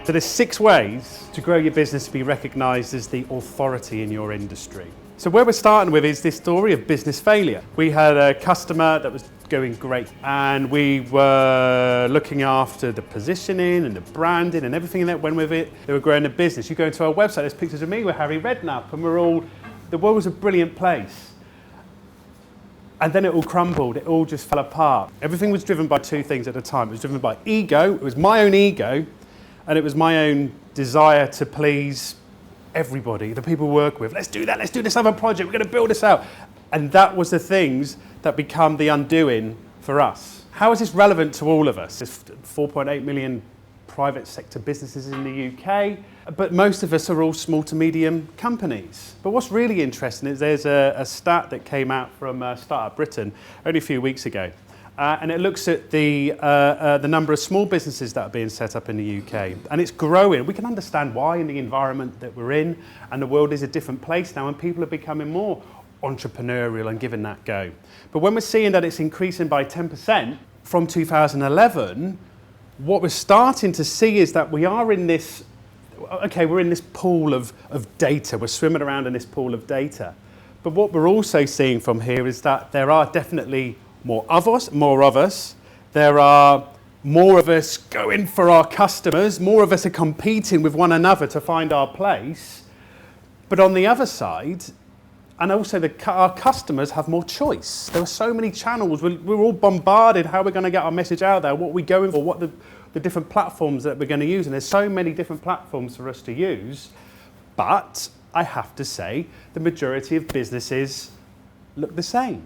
So there's 6 ways to grow your business to be recognised as the authority in your industry. So where we're starting with is this story of business failure. We had a customer that was going great and we were looking after the positioning and the branding and everything that went with it. They were growing the business. You go into our website, there's pictures of me with Harry Redknapp and the world was a brilliant place. And then it all crumbled, it all just fell apart. Everything was driven by 2 things at a time. It was driven by ego, it was my own ego, and it was my own desire to please everybody, the people we work with. Let's do that, let's do this other project, we're going to build this out. And that was the things that become the undoing for us. How is this relevant to all of us? There's 4.8 million private sector businesses in the UK, but most of us are all small to medium companies. But what's really interesting is there's a stat that came out from Startup Britain only a few weeks ago. And it looks at the number of small businesses that are being set up in the UK. And it's growing. We can understand why in the environment that we're in, and the world is a different place now, and people are becoming more entrepreneurial and giving that go. But when we're seeing that it's increasing by 10% from 2011, what we're starting to see is that we are in this, we're in this pool of data. We're swimming around in this pool of data. But what we're also seeing from here is that there are definitely more of us. There are more of us going for our customers. More of us are competing with one another to find our place. But on the other side, and also our customers have more choice. There are so many channels. We're all bombarded how we're going to get our message out there, what we're going for, what the different platforms that we're going to use. And there's so many different platforms for us to use. But I have to say, the majority of businesses look the same.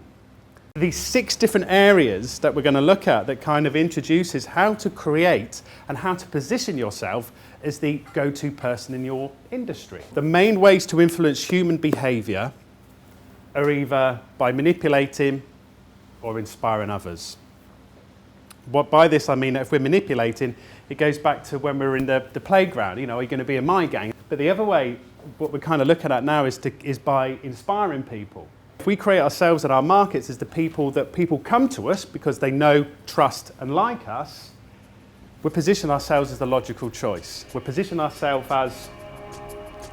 These 6 different areas that we're going to look at that kind of introduces how to create and how to position yourself as the go-to person in your industry. The main ways to influence human behaviour are either by manipulating or inspiring others. What by this I mean that if we're manipulating, it goes back to when we were in the playground. You know, are you going to be in my gang? But the other way, what we're kind of looking at now is by inspiring people. If we create ourselves and our markets as the people that people come to us because they know, trust and like us, we position ourselves as the logical choice. We position ourselves as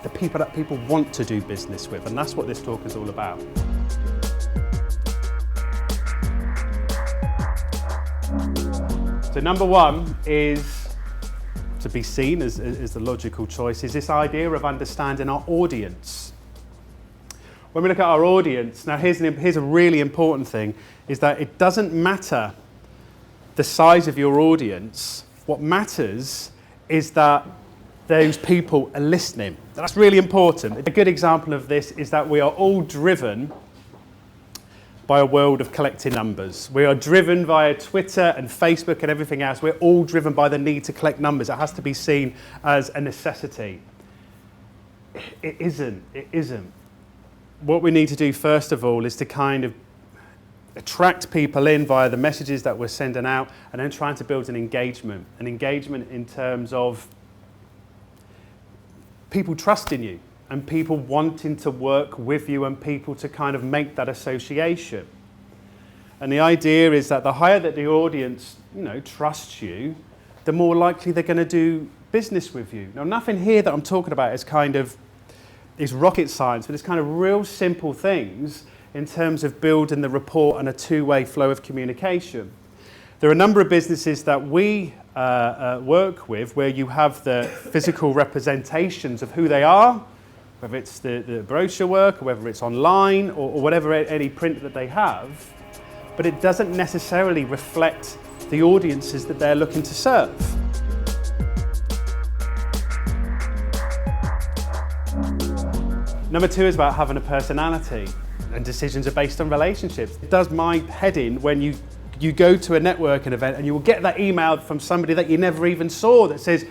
the people that people want to do business with, and that's what this talk is all about. So number 1 is to be seen as the logical choice is this idea of understanding our audience. When we look at our audience, now here's a really important thing, is that it doesn't matter the size of your audience. What matters is that those people are listening. That's really important. A good example of this is that we are all driven by a world of collecting numbers. We are driven via Twitter and Facebook and everything else. We're all driven by the need to collect numbers. It has to be seen as a necessity. It isn't. What we need to do first of all is to kind of attract people in via the messages that we're sending out, and then trying to build an engagement in terms of people trusting you and people wanting to work with you and people to kind of make that association. And the idea is that the higher that the audience, trusts you, the more likely they're going to do business with you. Now, nothing here that I'm talking about is rocket science, but it's kind of real simple things in terms of building the rapport and a 2-way flow of communication. There are a number of businesses that we work with where you have the physical representations of who they are, whether it's the brochure work or whether it's online or whatever, any print that they have, but it doesn't necessarily reflect the audiences that they're looking to serve. Number 2 is about having a personality, and decisions are based on relationships. It does my head in when you go to a networking event and you will get that email from somebody that you never even saw that says,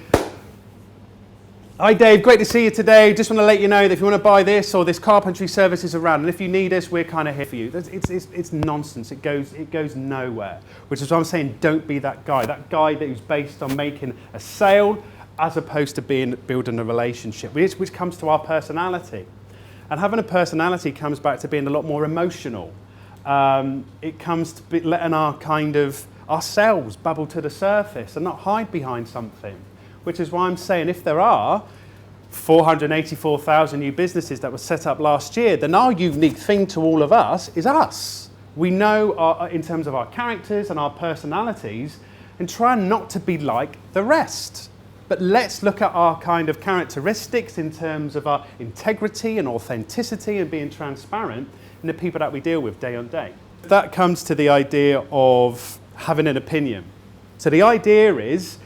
"Hi Dave, great to see you today. Just want to let you know that if you want to buy this or this carpentry service is around, and if you need us, we're kind of here for you." It's nonsense. It goes nowhere. Which is why I'm saying don't be that guy. That guy that is based on making a sale as opposed to building a relationship, which comes to our personality. And having a personality comes back to being a lot more emotional. It comes to letting our ourselves bubble to the surface and not hide behind something. which is why I'm saying if there are 484,000 new businesses that were set up last year, then our unique thing to all of us is us. We know in terms of our characters and our personalities, and try not to be like the rest. But let's look at our kind of characteristics in terms of our integrity and authenticity and being transparent in the people that we deal with day on day. That comes to the idea of having an opinion. So the idea is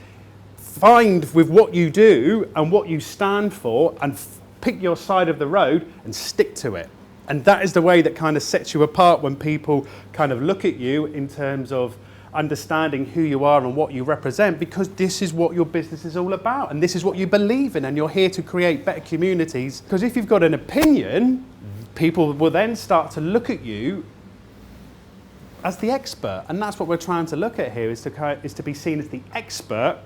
find with what you do and what you stand for and pick your side of the road and stick to it. And that is the way that kind of sets you apart when people kind of look at you in terms of understanding who you are and what you represent, because this is what your business is all about and this is what you believe in, and you're here to create better communities. Because if you've got an opinion, people will then start to look at you as the expert, and that's what we're trying to look at here, is to be seen as the expert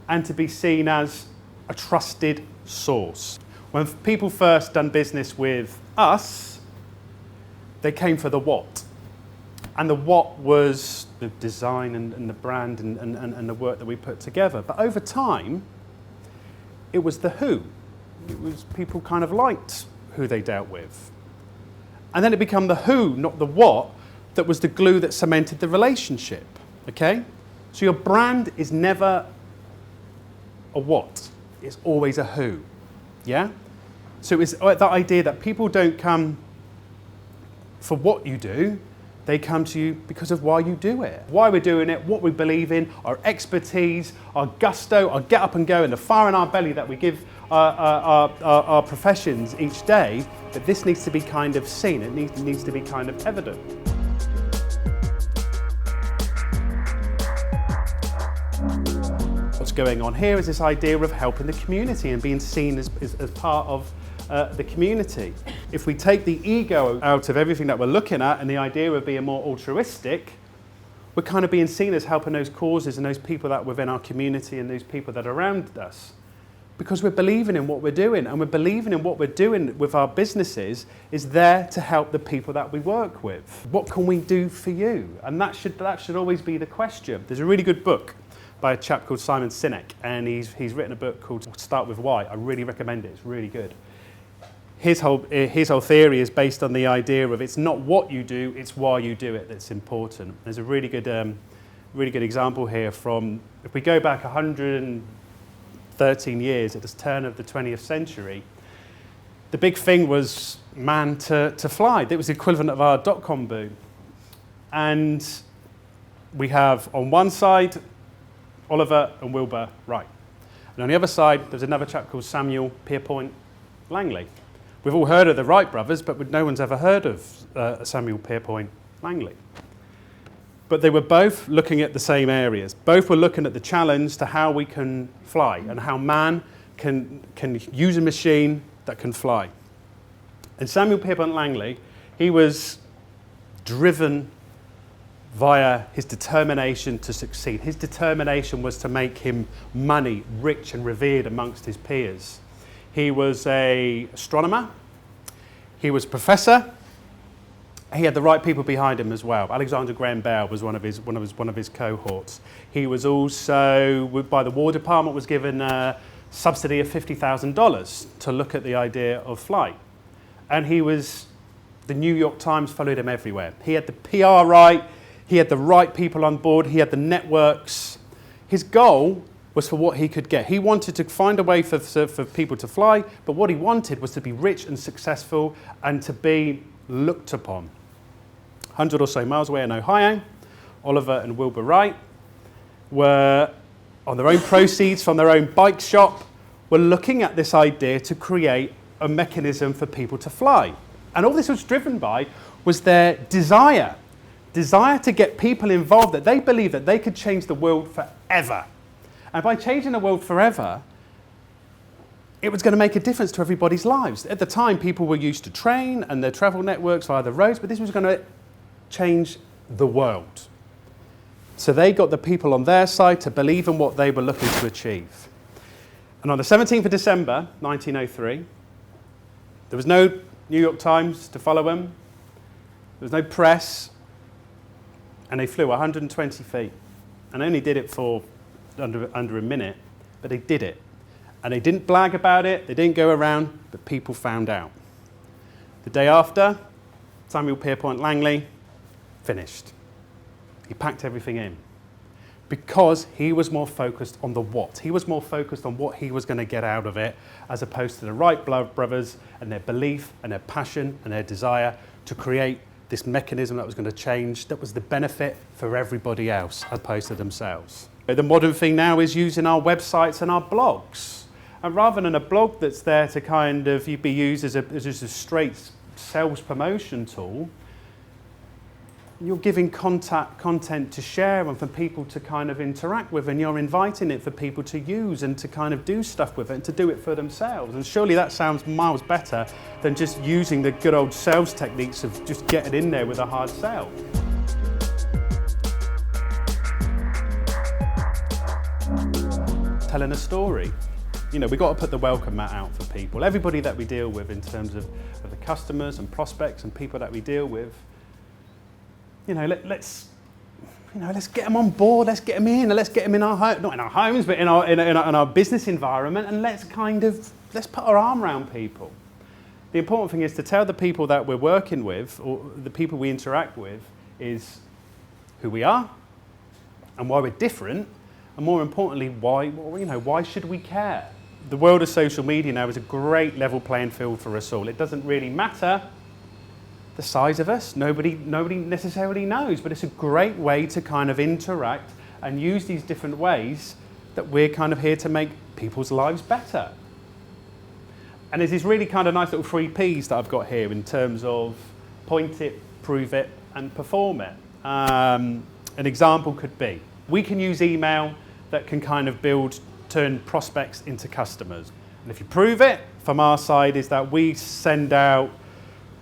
and to be seen as a trusted source. When people first done business with us, they came for the what. And the what was the design and the brand and the work that we put together. But over time, it was the who. It was people kind of liked who they dealt with. And then it became the who, not the what, that was the glue that cemented the relationship, okay? So your brand is never a what, it's always a who, yeah? So it's that idea that people don't come for what you do, they come to you because of why you do it, why we're doing it, what we believe in, our expertise, our gusto, our get up and go, and the fire in our belly that we give our professions each day. But this needs to be kind of seen, it needs to be kind of evident. What's going on here is this idea of helping the community and being seen as part of the community. If we take the ego out of everything that we're looking at and the idea of being more altruistic, we're kind of being seen as helping those causes and those people that are within our community and those people that are around us. Because we're believing in what we're doing, and we're believing in what we're doing with our businesses is there to help the people that we work with. What can we do for you? And that should always be the question. There's a really good book by a chap called Simon Sinek, and he's written a book called Start With Why. I really recommend it, it's really good. His whole theory is based on the idea of it's not what you do, it's why you do it that's important. There's a really good example here from, if we go back 113 years at the turn of the 20th century, the big thing was man to fly. It was the equivalent of our dot-com boom. And we have on one side Oliver and Wilbur Wright. And on the other side, there's another chap called Samuel Pierpont Langley. We've all heard of the Wright brothers, but no one's ever heard of Samuel Pierpont Langley. But they were both looking at the same areas. Both were looking at the challenge to how we can fly and how man can use a machine that can fly. And Samuel Pierpont Langley, he was driven via his determination to succeed. His determination was to make him money, rich and revered amongst his peers. He was an astronomer, he was a professor, he had the right people behind him as well. Alexander Graham Bell was one of his cohorts. He was also, by the War Department, was given a subsidy of $50,000 to look at the idea of flight. And the New York Times followed him everywhere. He had the PR right, he had the right people on board, he had the networks. His goal was for what he could get. He wanted to find a way for people to fly, but what he wanted was to be rich and successful and to be looked upon. 100 or so miles away in Ohio, Oliver and Wilbur Wright were, on their own proceeds from their own bike shop, were looking at this idea to create a mechanism for people to fly. And all this was driven by was their desire to get people involved that they believed that they could change the world forever. And by changing the world forever, it was going to make a difference to everybody's lives. At the time, people were used to train and their travel networks via the roads, but this was going to change the world. So they got the people on their side to believe in what they were looking to achieve. And on the 17th of December, 1903, there was no New York Times to follow them. There was no press. And they flew 120 feet and only did it for under a minute. but they did it. And they didn't brag about it, they didn't go around, but people found out. The day after, Samuel Pierpont Langley finished. He packed everything in because he was more focused on the what. He was more focused on what he was going to get out of it, as opposed to the Wright brothers and their belief and their passion and their desire to create this mechanism that was going to change, that was the benefit for everybody else as opposed to themselves. The modern thing now is using our websites and our blogs. And rather than a blog that's there to kind of be used as just a straight sales promotion tool, you're giving content to share and for people to kind of interact with, and you're inviting it for people to use and to kind of do stuff with it and to do it for themselves. And surely that sounds miles better than just using the good old sales techniques of just getting in there with a hard sell. Telling a story. You know, we've got to put the welcome mat out for people. Everybody that we deal with in terms of the customers and prospects and people that we deal with, you know, let's get them on board, let's get them in, let's get them in our home, not in our homes, but in our business environment, and let's put our arm around people. The important thing is to tell the people that we're working with, or the people we interact with, is who we are and why we're different, and more importantly, why should we care? The world of social media now is a great level playing field for us all. It doesn't really matter the size of us, nobody necessarily knows, but it's a great way to kind of interact and use these different ways that we're kind of here to make people's lives better. And there's these really kind of nice little 3 Ps that I've got here in terms of point it, prove it, and perform it. An example could be, we can use email that can kind of turn prospects into customers. And if you prove it, from our side, is that we send out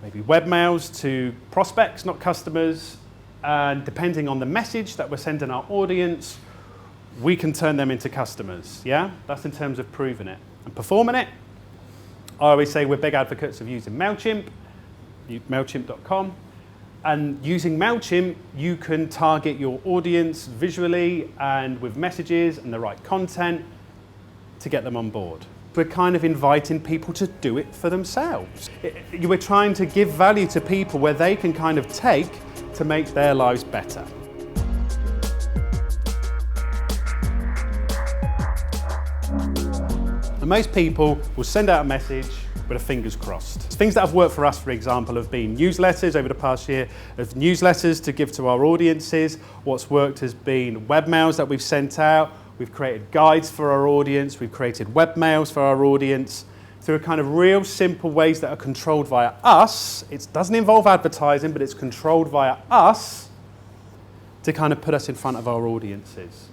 maybe webmails to prospects, not customers, and depending on the message that we're sending our audience, we can turn them into customers, yeah? That's in terms of proving it. And performing it, I always say we're big advocates of using MailChimp, MailChimp.com, and using MailChimp, you can target your audience visually and with messages and the right content to get them on board. We're kind of inviting people to do it for themselves. We're trying to give value to people where they can kind of take to make their lives better. And most people will send out a message with a fingers crossed. Things that have worked for us, for example, have been newsletters over the past year, of newsletters to give to our audiences. What's worked has been webmails that we've sent out. We've created guides for our audience. We've created webmails for our audience through a kind of real simple ways that are controlled via us. It doesn't involve advertising, but it's controlled via us to kind of put us in front of our audiences.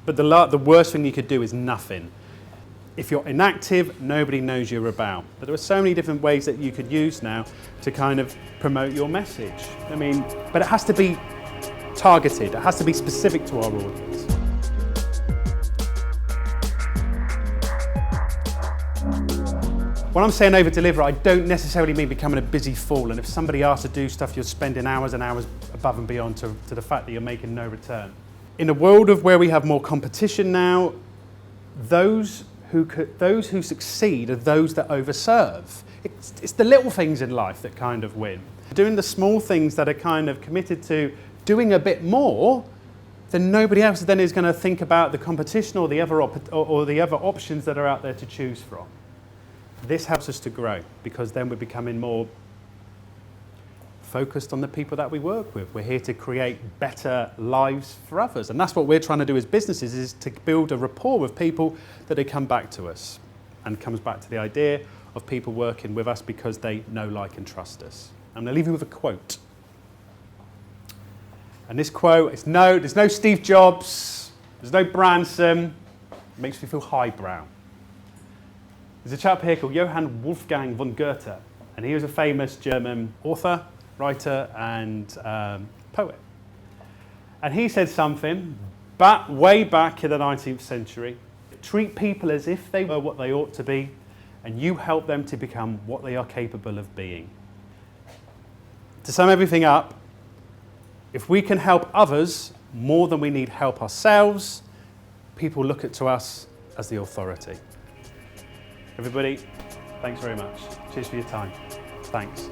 But the worst thing you could do is nothing. If you're inactive, nobody knows you're about. But there are so many different ways that you could use now to kind of promote your message. I mean, but it has to be targeted. It has to be specific to our audience. When I'm saying over-deliver, I don't necessarily mean becoming a busy fool. And if somebody asks to do stuff, you're spending hours and hours above and beyond to the fact that you're making no return. In a world of where we have more competition now, those who succeed are those that overserve. It's the little things in life that kind of win. Doing the small things that are kind of committed to doing a bit more, then nobody else then is going to think about the competition or the other options that are out there to choose from. This helps us to grow because then we're becoming more focused on the people that we work with. We're here to create better lives for others. And that's what we're trying to do as businesses, is to build a rapport with people that they come back to us. And comes back to the idea of people working with us because they know, like, and trust us. I'm going to leave you with a quote. And this quote, there's no Steve Jobs, there's no Branson. It makes me feel highbrow. There's a chap here called Johann Wolfgang von Goethe, and he was a famous German author, writer, and poet. And he said something way back in the 19th century: treat people as if they were what they ought to be, and you help them to become what they are capable of being. To sum everything up, if we can help others more than we need help ourselves, people look at to us as the authority. Everybody, thanks very much. Cheers for your time. Thanks.